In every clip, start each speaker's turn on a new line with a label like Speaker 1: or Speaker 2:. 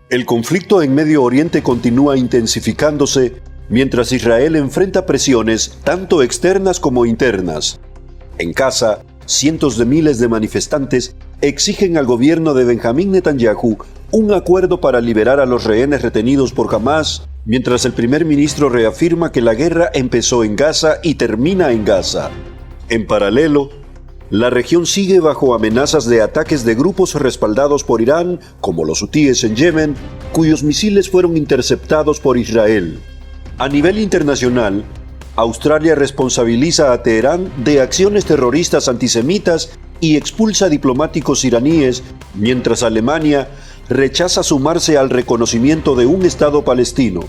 Speaker 1: El conflicto en Medio Oriente continúa intensificándose mientras Israel enfrenta presiones tanto externas como internas. En Gaza, cientos de miles de manifestantes exigen al gobierno de Benjamín Netanyahu un acuerdo para liberar a los rehenes retenidos por Hamás, mientras el primer ministro reafirma que la guerra empezó en Gaza y termina en Gaza. En paralelo, la región sigue bajo amenazas de ataques de grupos respaldados por Irán, como los hutíes en Yemen, cuyos misiles fueron interceptados por Israel. A nivel internacional, Australia responsabiliza a Teherán de acciones terroristas antisemitas y expulsa diplomáticos iraníes, mientras Alemania rechaza sumarse al reconocimiento de un Estado palestino.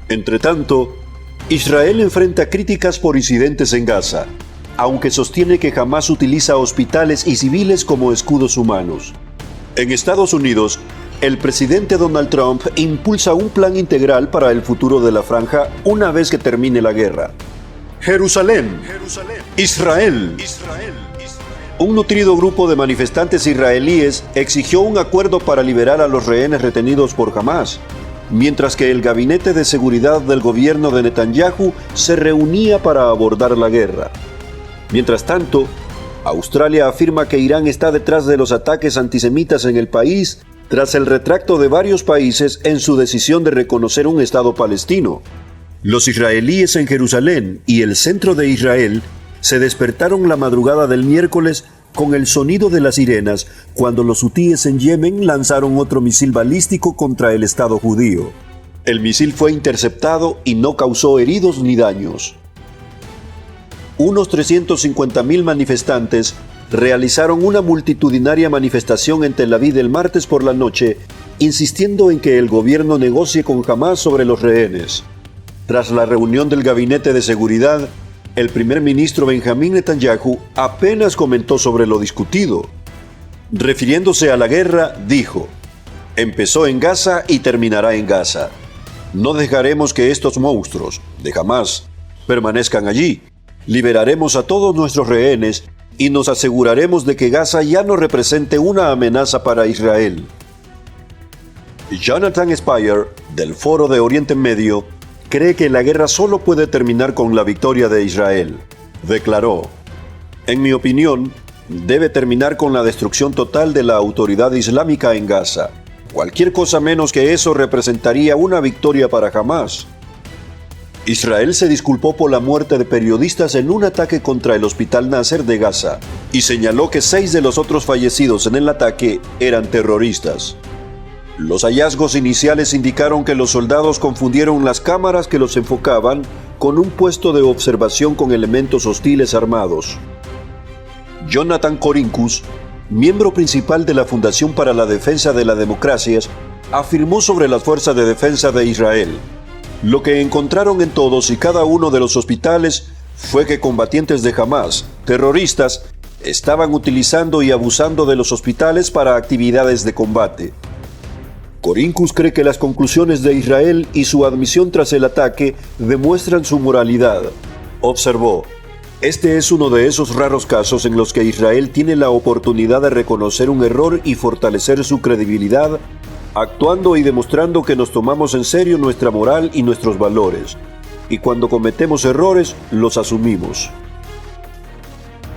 Speaker 1: Entretanto, Israel enfrenta críticas por incidentes en Gaza, aunque sostiene que jamás utiliza hospitales y civiles como escudos humanos. En Estados Unidos, el presidente Donald Trump impulsa un plan integral para el futuro de la franja una vez que termine la guerra. Jerusalén, Israel. Un nutrido grupo de manifestantes israelíes exigió un acuerdo para liberar a los rehenes retenidos por Hamás, mientras que el gabinete de seguridad del gobierno de Netanyahu se reunía para abordar la guerra. Mientras tanto, Australia afirma que Irán está detrás de los ataques antisemitas en el país tras el retracto de varios países en su decisión de reconocer un Estado palestino. Los israelíes en Jerusalén y el centro de Israel se despertaron la madrugada del miércoles con el sonido de las sirenas cuando los hutíes en Yemen lanzaron otro misil balístico contra el Estado judío. El misil fue interceptado y no causó heridos ni daños. Unos 350.000 manifestantes realizaron una multitudinaria manifestación en Tel Aviv el martes por la noche, insistiendo en que el gobierno negocie con Hamás sobre los rehenes. Tras la reunión del Gabinete de Seguridad, el primer ministro Benjamín Netanyahu apenas comentó sobre lo discutido. Refiriéndose a la guerra, dijo: «Empezó en Gaza y terminará en Gaza. No dejaremos que estos monstruos, de Hamás, permanezcan allí. Liberaremos a todos nuestros rehenes y nos aseguraremos de que Gaza ya no represente una amenaza para Israel». Jonathan Spire, del Foro de Oriente Medio, cree que la guerra solo puede terminar con la victoria de Israel. Declaró: «En mi opinión, debe terminar con la destrucción total de la autoridad islámica en Gaza. Cualquier cosa menos que eso representaría una victoria para Hamás». Israel se disculpó por la muerte de periodistas en un ataque contra el Hospital Nasser de Gaza y señaló que 6 de los otros fallecidos en el ataque eran terroristas. Los hallazgos iniciales indicaron que los soldados confundieron las cámaras que los enfocaban con un puesto de observación con elementos hostiles armados. Jonathan Corinkus, miembro principal de la Fundación para la Defensa de las Democracias, afirmó sobre las fuerzas de defensa de Israel: «Lo que encontraron en todos y cada uno de los hospitales fue que combatientes de Hamás, terroristas, estaban utilizando y abusando de los hospitales para actividades de combate». Corinkus cree que las conclusiones de Israel y su admisión tras el ataque demuestran su moralidad. Observó: «Este es uno de esos raros casos en los que Israel tiene la oportunidad de reconocer un error y fortalecer su credibilidad, actuando y demostrando que nos tomamos en serio nuestra moral y nuestros valores, y cuando cometemos errores, los asumimos».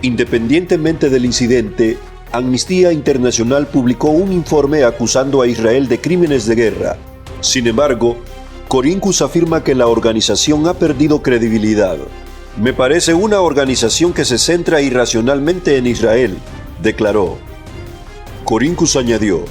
Speaker 1: Independientemente del incidente, Amnistía Internacional publicó un informe acusando a Israel de crímenes de guerra. Sin embargo, Corinkus afirma que la organización ha perdido credibilidad. «Me parece una organización que se centra irracionalmente en Israel», declaró. Corinkus añadió: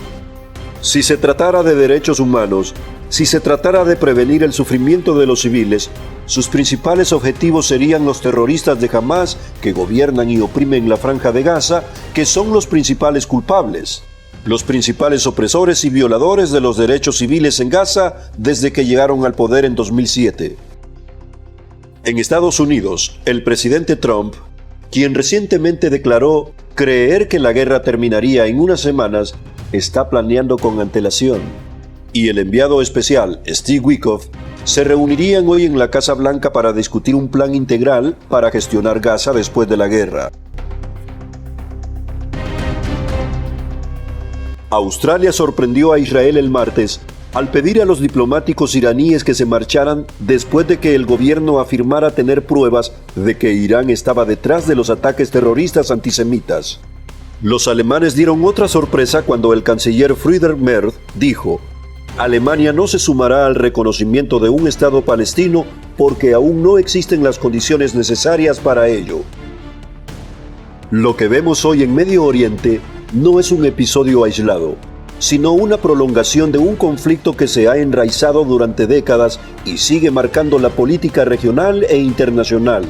Speaker 1: «Si se tratara de derechos humanos, si se tratara de prevenir el sufrimiento de los civiles, sus principales objetivos serían los terroristas de Hamás que gobiernan y oprimen la Franja de Gaza, que son los principales culpables, los principales opresores y violadores de los derechos civiles en Gaza desde que llegaron al poder en 2007. En Estados Unidos, el presidente Trump, quien recientemente declaró creer que la guerra terminaría en unas semanas, está planeando con antelación. Y el enviado especial, Steve Witkoff, se reunirían hoy en la Casa Blanca para discutir un plan integral para gestionar Gaza después de la guerra. Australia sorprendió a Israel el martes Al pedir a los diplomáticos iraníes que se marcharan después de que el gobierno afirmara tener pruebas de que Irán estaba detrás de los ataques terroristas antisemitas. Los alemanes dieron otra sorpresa cuando el canciller Friedrich Merz dijo: Alemania no se sumará al reconocimiento de un Estado palestino porque aún no existen las condiciones necesarias para ello. Lo que vemos hoy en Medio Oriente no es un episodio aislado, sino una prolongación de un conflicto que se ha enraizado durante décadas y sigue marcando la política regional e internacional.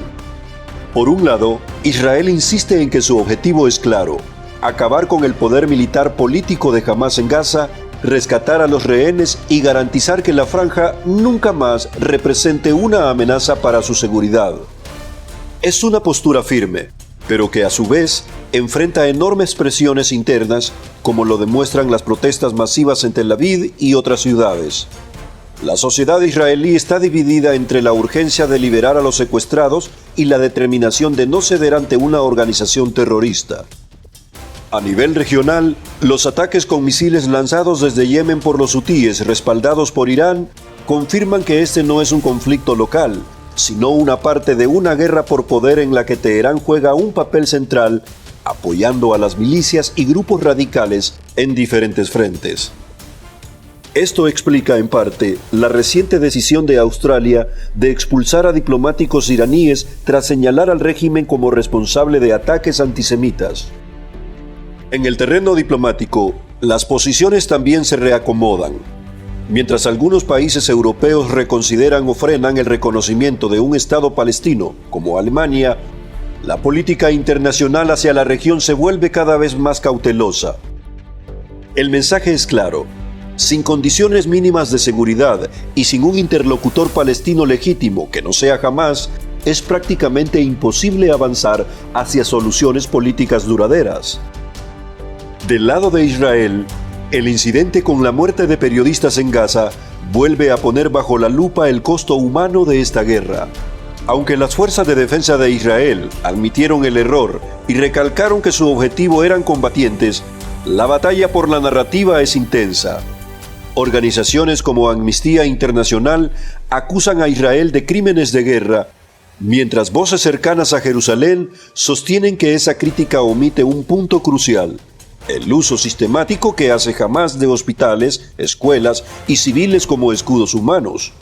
Speaker 1: Por un lado, Israel insiste en que su objetivo es claro: acabar con el poder militar político de Hamás en Gaza, rescatar a los rehenes y garantizar que la franja nunca más represente una amenaza para su seguridad. Es una postura firme, pero que a su vez enfrenta enormes presiones internas, como lo demuestran las protestas masivas en Tel Aviv y otras ciudades. La sociedad israelí está dividida entre la urgencia de liberar a los secuestrados y la determinación de no ceder ante una organización terrorista. A nivel regional, los ataques con misiles lanzados desde Yemen por los hutíes, respaldados por Irán, confirman que este no es un conflicto local, sino una parte de una guerra por poder en la que Teherán juega un papel central, apoyando a las milicias y grupos radicales en diferentes frentes. Esto explica en parte la reciente decisión de Australia de expulsar a diplomáticos iraníes tras señalar al régimen como responsable de ataques antisemitas. En el terreno diplomático, las posiciones también se reacomodan. Mientras algunos países europeos reconsideran o frenan el reconocimiento de un Estado palestino, como Alemania, la política internacional hacia la región se vuelve cada vez más cautelosa. El mensaje es claro: sin condiciones mínimas de seguridad y sin un interlocutor palestino legítimo que no sea Hamás, es prácticamente imposible avanzar hacia soluciones políticas duraderas. Del lado de Israel, el incidente con la muerte de periodistas en Gaza vuelve a poner bajo la lupa el costo humano de esta guerra. Aunque las fuerzas de defensa de Israel admitieron el error y recalcaron que su objetivo eran combatientes, la batalla por la narrativa es intensa. Organizaciones como Amnistía Internacional acusan a Israel de crímenes de guerra, mientras voces cercanas a Jerusalén sostienen que esa crítica omite un punto crucial: el uso sistemático que hace Hamás de hospitales, escuelas y civiles como escudos humanos.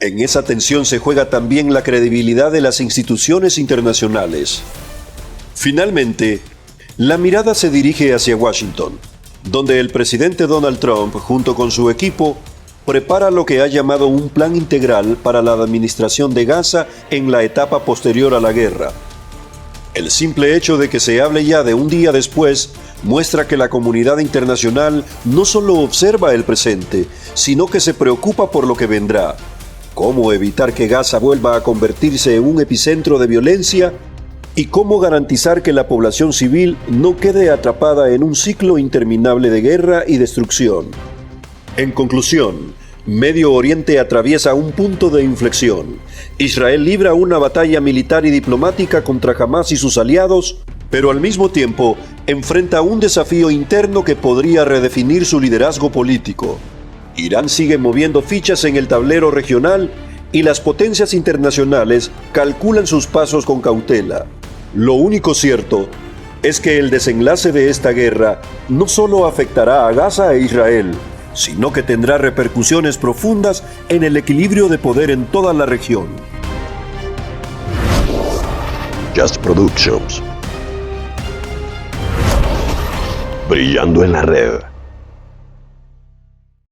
Speaker 1: En esa tensión se juega también la credibilidad de las instituciones internacionales. Finalmente, la mirada se dirige hacia Washington, donde el presidente Donald Trump, junto con su equipo, prepara lo que ha llamado un plan integral para la administración de Gaza en la etapa posterior a la guerra. El simple hecho de que se hable ya de un día después muestra que la comunidad internacional no solo observa el presente, sino que se preocupa por lo que vendrá. Cómo evitar que Gaza vuelva a convertirse en un epicentro de violencia y cómo garantizar que la población civil no quede atrapada en un ciclo interminable de guerra y destrucción. En conclusión, Medio Oriente atraviesa un punto de inflexión. Israel libra una batalla militar y diplomática contra Hamás y sus aliados, pero al mismo tiempo enfrenta un desafío interno que podría redefinir su liderazgo político. Irán sigue moviendo fichas en el tablero regional y las potencias internacionales calculan sus pasos con cautela. Lo único cierto es que el desenlace de esta guerra no solo afectará a Gaza e Israel, sino que tendrá repercusiones profundas en el equilibrio de poder en toda la región.
Speaker 2: Just Productions. Brillando en la red.